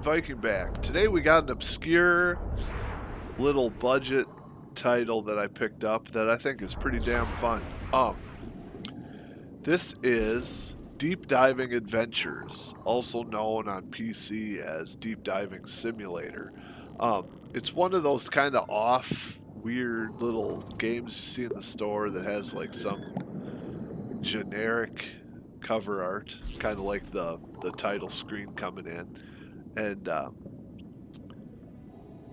and Viking back. Today we got an obscure little budget title that I picked up that I think is pretty damn fun. This is Deep Diving Adventures, also known on PC as Deep Diving Simulator. It's one of those kind of off, weird little games you see in the store that has like some generic cover art, kind of like the title screen coming in. And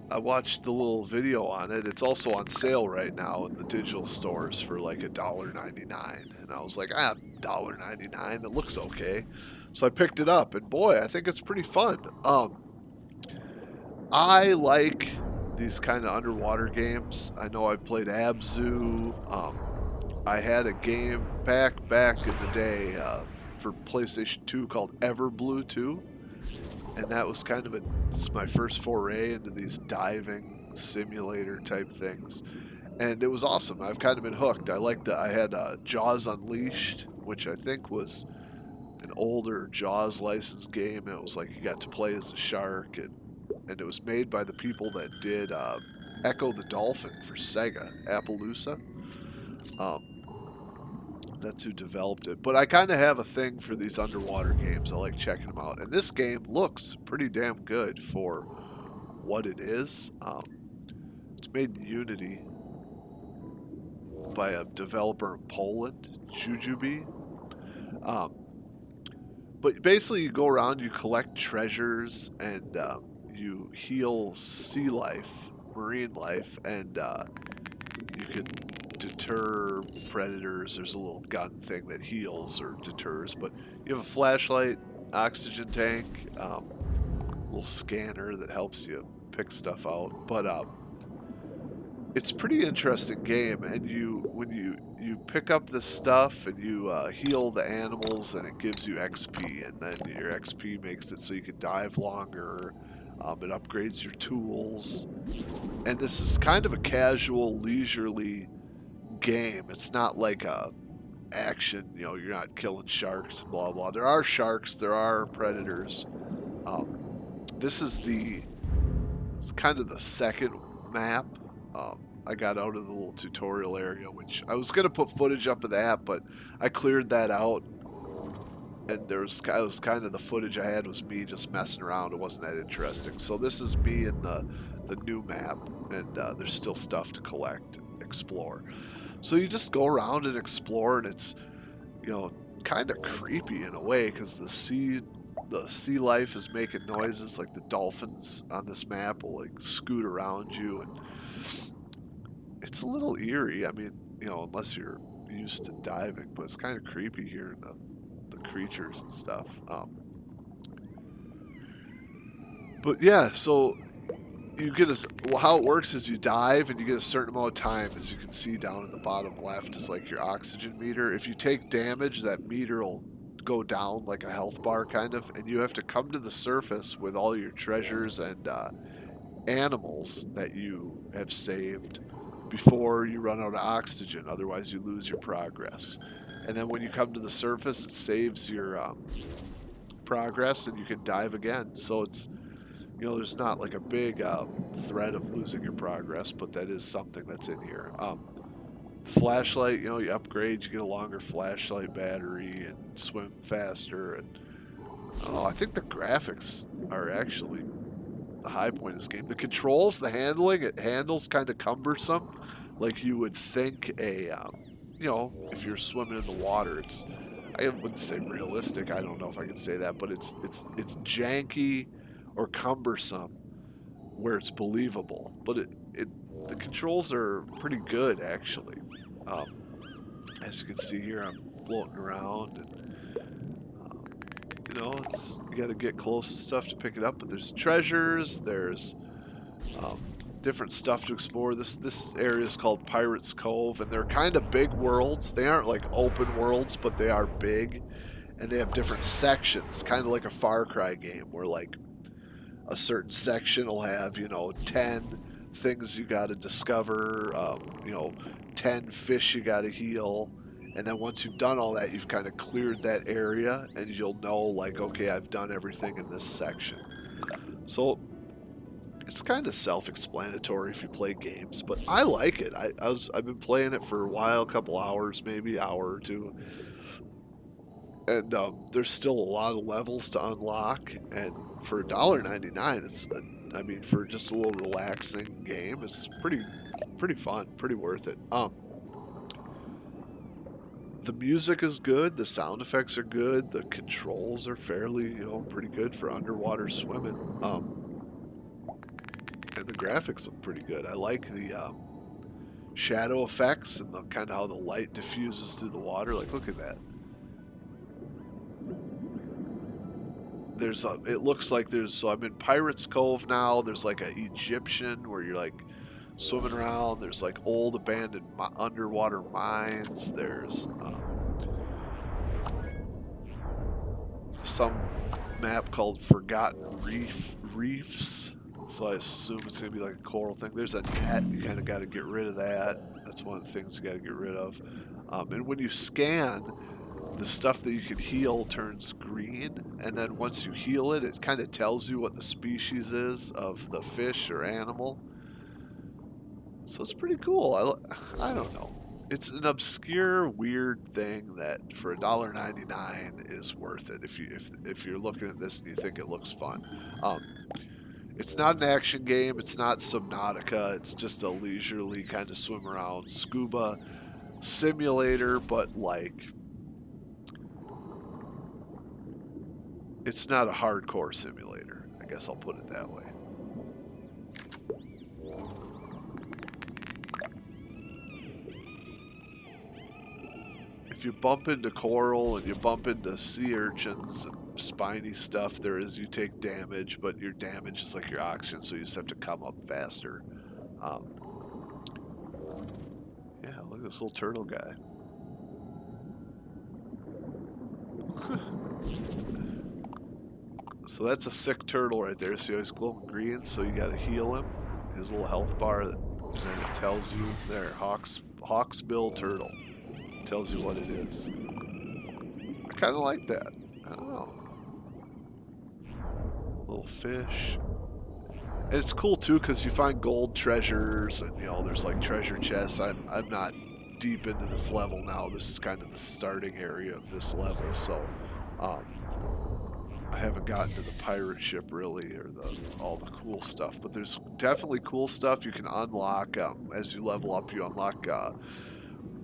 I watched the little video on it. It's also on sale right now in the digital stores for like $1.99. And I was like, $1.99, it looks okay. So I picked it up, and boy, I think it's pretty fun. I like these kind of underwater games. I know I played Abzu. I had a game back in the day for PlayStation 2 called Everblue 2. And that was kind of it's my first foray into these diving simulator type things. And it was awesome. I've kind of been hooked. I had Jaws Unleashed, which I think was an older Jaws licensed game. And it was like you got to play as a shark. And it was made by the people that did Echo the Dolphin for Sega, Appaloosa. That's who developed it. But I kind of have a thing for these underwater games. I like checking them out. And this game looks pretty damn good for what it is. It's made in Unity by a developer in Poland, Jujubee. But basically you go around, you collect treasures, and you heal sea life, marine life, and you can deter predators. There's a little gun thing that heals or deters, but you have a flashlight, oxygen tank, a little scanner that helps you pick stuff out. But it's a pretty interesting game, and when you pick up this stuff and you heal the animals, and it gives you XP, and then your XP makes it so you can dive longer. It upgrades your tools, and this is kind of a casual, leisurely game. It's not like a action, you're not killing sharks, blah blah. There are sharks, there are predators. This is it's kind of the second map. I got out of the little tutorial area, which I was gonna put footage up of that, but I cleared that out, and it was kind of the footage I had was me just messing around. It wasn't that interesting. So this is me in the new map, and there's still stuff to collect and explore. So you just go around and explore, and it's, kind of creepy in a way, because the sea life is making noises. Like the dolphins on this map will like scoot around you, and it's a little eerie. I mean, unless you're used to diving, but it's kind of creepy hearing the creatures and stuff. But yeah, so you get how it works is you dive, and you get a certain amount of time. As you can see down in the bottom left is like your oxygen meter. If you take damage, that meter will go down like a health bar kind of, and you have to come to the surface with all your treasures and animals that you have saved before you run out of oxygen. Otherwise you lose your progress. And then when you come to the surface, it saves your progress, and you can dive again. So it's, there's not like a big threat of losing your progress, but that is something that's in here. Flashlight, you upgrade, you get a longer flashlight battery and swim faster. And I think the graphics are actually the high point of this game. The controls, the handling, it handles kind of cumbersome, like you would think if you're swimming in the water. I wouldn't say realistic. I don't know if I can say that, but it's janky or cumbersome where it's believable. But the controls are pretty good, actually. As you can see here, I'm floating around, and you got to get close to stuff to pick it up. But there's treasures, there's different stuff to explore. This area is called Pirates Cove, and they're kind of big worlds. They aren't like open worlds, but they are big, and they have different sections, kind of like a Far Cry game, where like a certain section will have 10 things you got to discover, 10 fish you got to heal, and then once you've done all that, you've kind of cleared that area, and you'll know like, okay, I've done everything in this section. So it's kind of self-explanatory if you play games, but I like it. I've been playing it for a while, a couple hours, maybe hour or two, and there's still a lot of levels to unlock. And for $1.99, I mean, for just a little relaxing game, it's pretty fun, pretty worth it. The music is good, the sound effects are good, the controls are fairly, pretty good for underwater swimming. And the graphics look pretty good. I like the shadow effects and the kind of how the light diffuses through the water. Like, look at that. It looks like so I'm in Pirates Cove now. There's like an Egyptian where you're like swimming around. There's like old abandoned underwater mines. There's some map called Forgotten Reefs. So I assume it's going to be like a coral thing. There's a net. You kind of got to get rid of that. That's one of the things you got to get rid of. And when you scan, the stuff that you can heal turns green. And then once you heal it, it kind of tells you what the species is of the fish or animal. So it's pretty cool. I don't know. It's an obscure, weird thing that for $1.99 is worth it if you're looking at this and you think it looks fun. It's not an action game. It's not Subnautica. It's just a leisurely kind of swim around scuba simulator, but like it's not a hardcore simulator. I guess I'll put it that way. If you bump into coral and you bump into sea urchins and spiny stuff, you take damage, but your damage is like your oxygen, so you just have to come up faster. Yeah, look at this little turtle guy. So that's a sick turtle right there. See how he's glowing green? So you gotta heal him. His little health bar, and then it tells you there, hawksbill turtle. Tells you what it is. I kind of like that. I don't know. Little fish. And it's cool too because you find gold treasures and there's like treasure chests. I'm not deep into this level now. This is kind of the starting area of this level, so I haven't gotten to the pirate ship really or all the cool stuff. But there's definitely cool stuff you can unlock as you level up. You unlock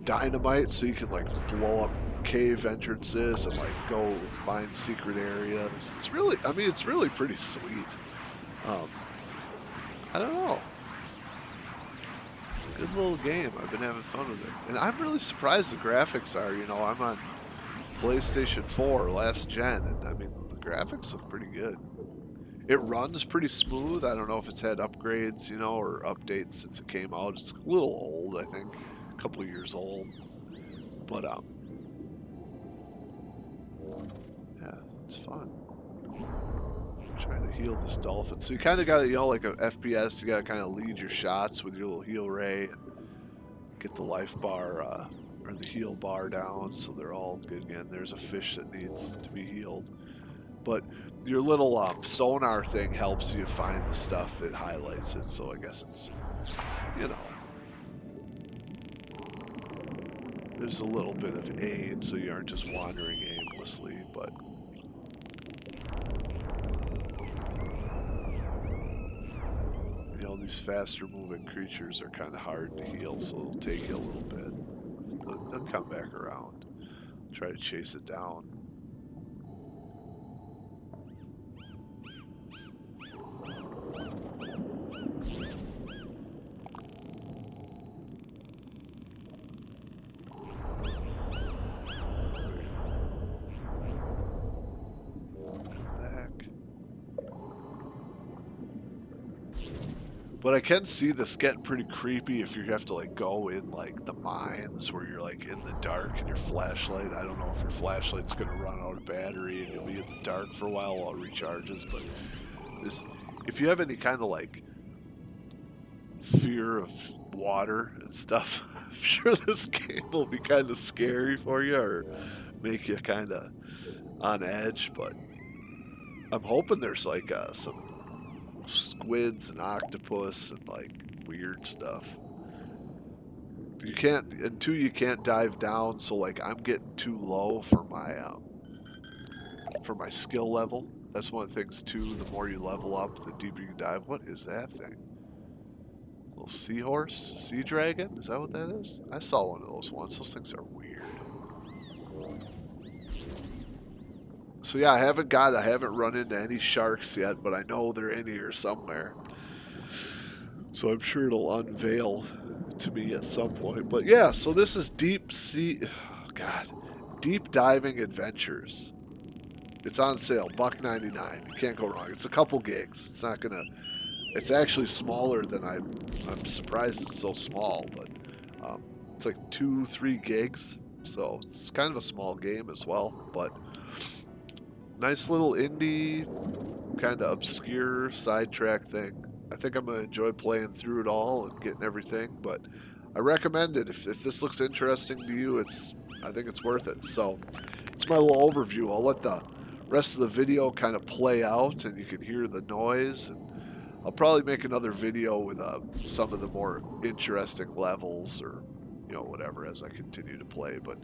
dynamite, so you can like blow up cave entrances and like go find secret areas. It's really pretty sweet. I don't know. Good little game. I've been having fun with it, and I'm really surprised the graphics are. I'm on PlayStation 4 last gen, and I mean the graphics look pretty good. It runs pretty smooth. I don't know if it's had upgrades, or updates since it came out. It's a little old, I think. Couple of years old, but yeah, it's fun. I'm trying to heal this dolphin, so you kind of got to, like a FPS, you got to kind of lead your shots with your little heal ray and get the life bar or the heal bar down, so they're all good again. There's a fish that needs to be healed, but your little sonar thing helps you find the stuff. It highlights it, so I guess it's there's a little bit of aid, so you aren't just wandering aimlessly, but these faster moving creatures are kind of hard to heal, so it'll take you a little bit. They'll come back around. Try to chase it down. But I can see this getting pretty creepy if you have to like go in like the mines where you're like in the dark and your flashlight. I don't know if your flashlight's gonna run out of battery and you'll be in the dark for a while while it recharges. But if you have any kind of like fear of water and stuff, I'm sure this game will be kind of scary for you or make you kind of on edge. But I'm hoping there's like some squids and octopus and like weird stuff. You can't, and two, you can't dive down. So like I'm getting too low for my skill level. That's one of the things too. The more you level up, the deeper you dive. What is that thing? Little seahorse? Sea dragon? Is that what that is? I saw one of those once. Those things are weird. So yeah, I haven't run into any sharks yet, but I know they're in here somewhere. So I'm sure it'll unveil to me at some point. But yeah, so this is deep sea, God, deep diving adventures. It's on sale, $1.99. You can't go wrong. It's a couple gigs. It's not gonna. It's actually smaller than I'm surprised it's so small, but it's like 2-3 gigs. So it's kind of a small game as well, but nice little indie, kind of obscure sidetrack thing. I think I'm gonna enjoy playing through it all and getting everything, but I recommend it. If this looks interesting to you, I think it's worth it. So it's my little overview. I'll let the rest of the video kind of play out and you can hear the noise, and I'll probably make another video with some of the more interesting levels or whatever as I continue to play. But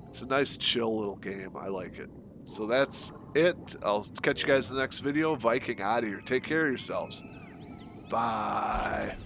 it's a nice chill little game. I like it. So that's it. I'll catch you guys in the next video. Viking out of here. Take care of yourselves. Bye.